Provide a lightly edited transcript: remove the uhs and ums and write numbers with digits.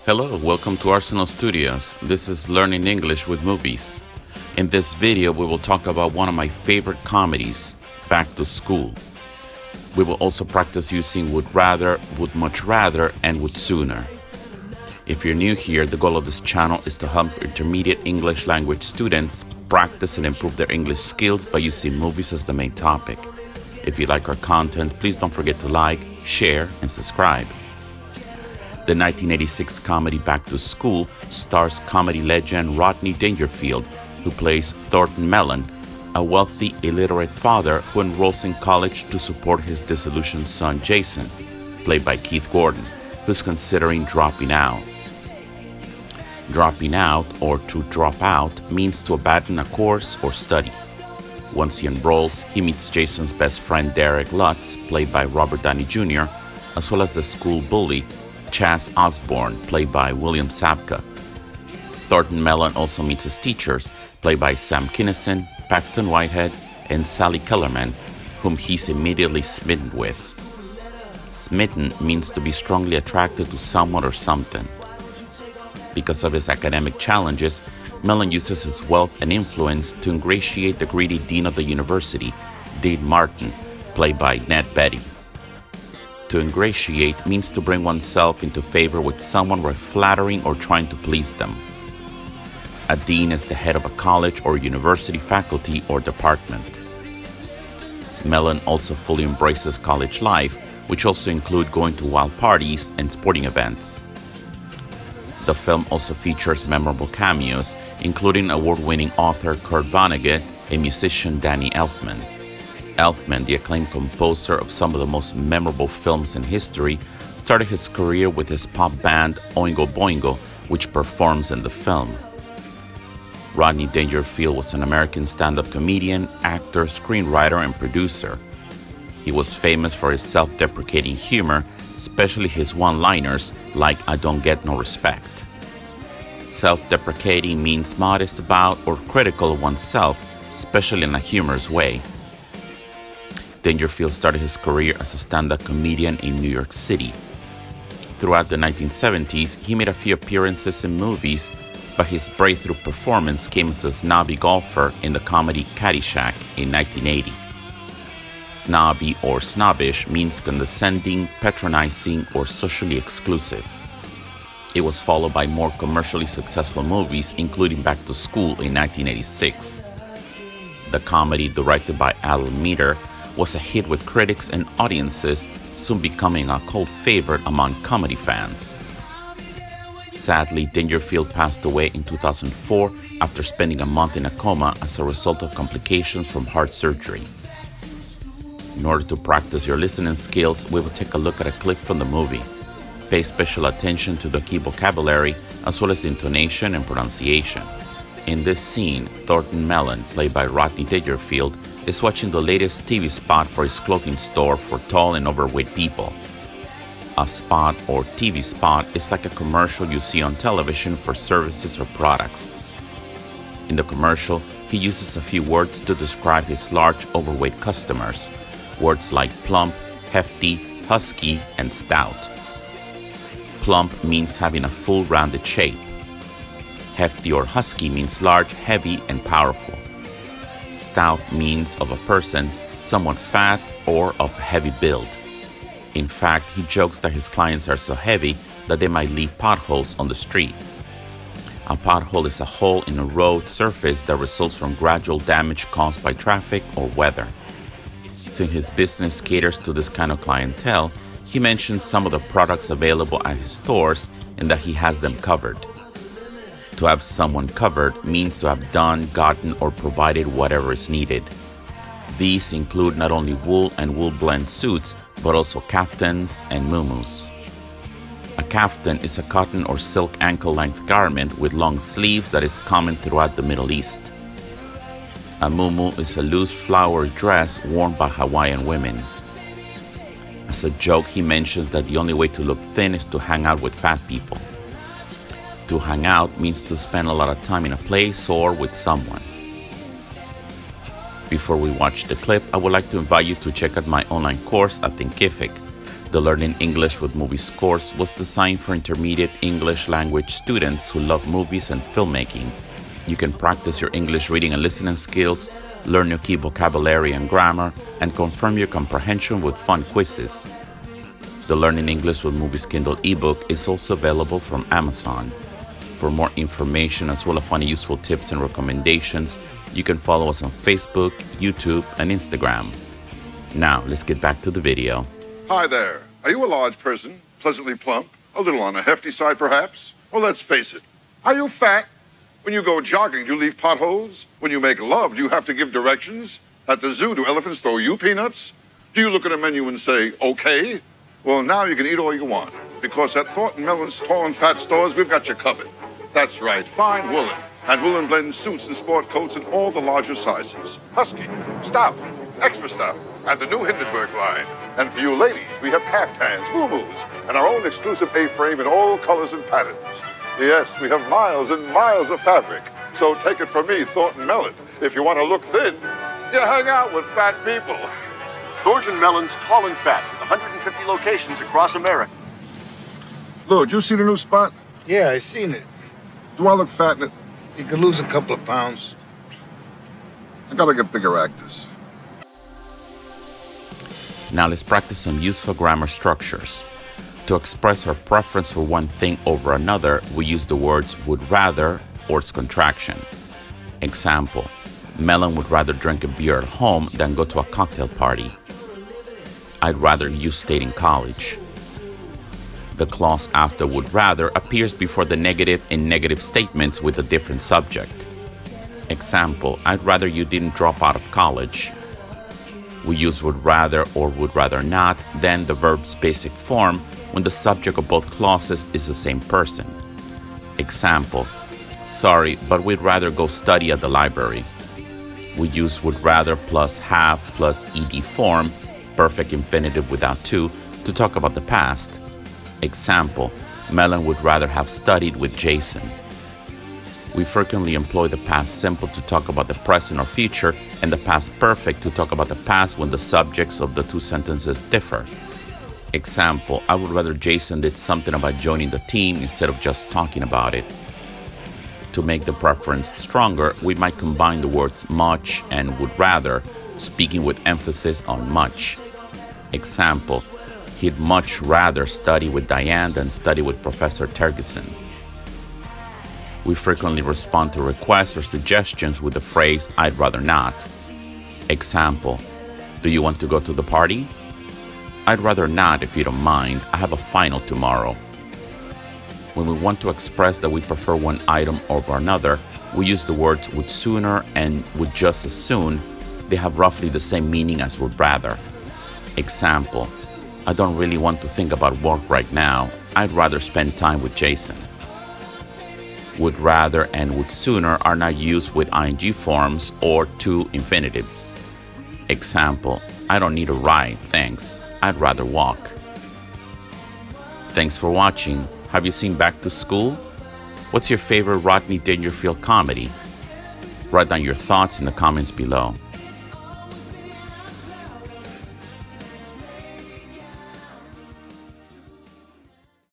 Hello, welcome to Arsenal Studios. This is Learning English with Movies. In this video, we will talk about one of my favorite comedies, Back to School. We will also practice using would rather, would much rather, and would sooner. If you're new here, the goal of this channel is to help intermediate English language students practice and improve their English skills by using movies as the main topic. If you like our content, please don't forget to like, share, and subscribe. The 1986 comedy Back to School stars comedy legend Rodney Dangerfield, who plays Thornton Mellon, a wealthy, illiterate father who enrolls in college to support his disillusioned son Jason, played by Keith Gordon, who's considering dropping out. Dropping out, or to drop out, means to abandon a course or study. Once he enrolls, he meets Jason's best friend Derek Lutz, played by Robert Downey Jr., as well as the school bully Chaz Osborne, played by William Zabka. Thornton Mellon also meets his teachers, played by Sam Kinison, Paxton Whitehead, and Sally Kellerman, whom he's immediately smitten with. Smitten means to be strongly attracted to someone or something. Because of his academic challenges, Mellon uses his wealth and influence to ingratiate the greedy dean of the university, Dean Martin, played by Ned Beatty. To ingratiate means to bring oneself into favor with someone by flattering or trying to please them. A dean is the head of a college or university faculty or department. Mellon also fully embraces college life, which also include going to wild parties and sporting events. The film also features memorable cameos, including award-winning author Kurt Vonnegut and musician Danny Elfman. Elfman, the acclaimed composer of some of the most memorable films in history, started his career with his pop band Oingo Boingo, which performs in the film. Rodney Dangerfield was an American stand-up comedian, actor, screenwriter, and producer. He was famous for his self-deprecating humor, especially his one-liners like "I don't get no respect." Self-deprecating means modest about or critical of oneself, especially in a humorous way. Dangerfield started his career as a stand-up comedian in New York City. Throughout the 1970s, he made a few appearances in movies, but his breakthrough performance came as a snobby golfer in the comedy Caddyshack in 1980. Snobby or snobbish means condescending, patronizing, or socially exclusive. It was followed by more commercially successful movies, including Back to School in 1986. The comedy, directed by Alan Meter, was a hit with critics and audiences, soon becoming a cult favorite among comedy fans. Sadly, Dangerfield passed away in 2004 after spending a month in a coma as a result of complications from heart surgery. In order to practice your listening skills, we will take a look at a clip from the movie. Pay special attention to the key vocabulary as well as intonation and pronunciation. In this scene, Thornton Mellon, played by Rodney Dangerfield, is watching the latest TV spot for his clothing store for tall and overweight people. A spot or TV spot is like a commercial you see on television for services or products. In the commercial, he uses a few words to describe his large overweight customers. Words like plump, hefty, husky, and stout. Plump means having a full rounded shape. Hefty or husky means large, heavy, and powerful. Stout means of a person, someone fat or of heavy build. In fact, he jokes that his clients are so heavy that they might leave potholes on the street. A pothole is a hole in a road surface that results from gradual damage caused by traffic or weather. Since his business caters to this kind of clientele, he mentions some of the products available at his stores and that he has them covered. To have someone covered means to have done, gotten, or provided whatever is needed. These include not only wool and wool blend suits, but also caftans and mumus. A caftan is a cotton or silk ankle-length garment with long sleeves that is common throughout the Middle East. A mumu is a loose flowered dress worn by Hawaiian women. As a joke, he mentions that the only way to look thin is to hang out with fat people. To hang out means to spend a lot of time in a place or with someone. Before we watch the clip, I would like to invite you to check out my online course at Thinkific. The Learning English with Movies course was designed for intermediate English language students who love movies and filmmaking. You can practice your English reading and listening skills, learn new key vocabulary and grammar, and confirm your comprehension with fun quizzes. The Learning English with Movies Kindle ebook is also available from Amazon. For more information as well as funny useful tips and recommendations, you can follow us on Facebook, YouTube, and Instagram. Now, let's get back to the video. Hi there. Are you a large person, pleasantly plump, a little on the hefty side perhaps? Well, let's face it. Are you fat? When you go jogging, do you leave potholes? When you make love, do you have to give directions? At the zoo, do elephants throw you peanuts? Do you look at a menu and say, okay? Well, now you can eat all you want, because at Thornton Mellon's tall and fat stores, we've got you covered. That's right, fine woolen, and woolen blend suits and sport coats in all the larger sizes. Husky, stout, extra stout, and the new Hindenburg line. And for you ladies, we have caftans, MUMUs, and our own exclusive A-frame in all colors and patterns. Yes, we have miles and miles of fabric. So take it from me, Thornton Mellon. If you want to look thin, you hang out with fat people. Thornton Mellon's tall and fat, with 150 locations across America. Lou, did you see the new spot? Yeah, I seen it. Do I look fat in it? You could lose a couple of pounds. I gotta get bigger actors. Now let's practice some useful grammar structures. To express our preference for one thing over another, we use the words would rather or its contraction. Example, Mellon would rather drink a beer at home than go to a cocktail party. I'd rather you stayed in college. The clause after would rather appears before the negative in negative statements with a different subject. Example, I'd rather you didn't drop out of college. We use would rather or would rather not, then the verb's basic form when the subject of both clauses is the same person. Example, sorry, but we'd rather go study at the library. We use would rather plus have plus ed form, perfect infinitive without to talk about the past. Example, Mellon would rather have studied with Jason. We frequently employ the past simple to talk about the present or future and the past perfect to talk about the past when the subjects of the two sentences differ. Example, I would rather Jason did something about joining the team instead of just talking about it. To make the preference stronger, we might combine the words much and would rather, speaking with emphasis on much. Example, he'd much rather study with Diane than study with Professor Tergeson. We frequently respond to requests or suggestions with the phrase, I'd rather not. Example, do you want to go to the party? I'd rather not if you don't mind. I have a final tomorrow. When we want to express that we prefer one item over another, we use the words would sooner and would just as soon. They have roughly the same meaning as would rather. Example, I don't really want to think about work right now. I'd rather spend time with Jason. Would rather and would sooner are not used with ing forms or to infinitives. Example, I don't need a ride, thanks. I'd rather walk. Thanks for watching. Have you seen Back to School? What's your favorite Rodney Dangerfield comedy? Write down your thoughts in the comments below.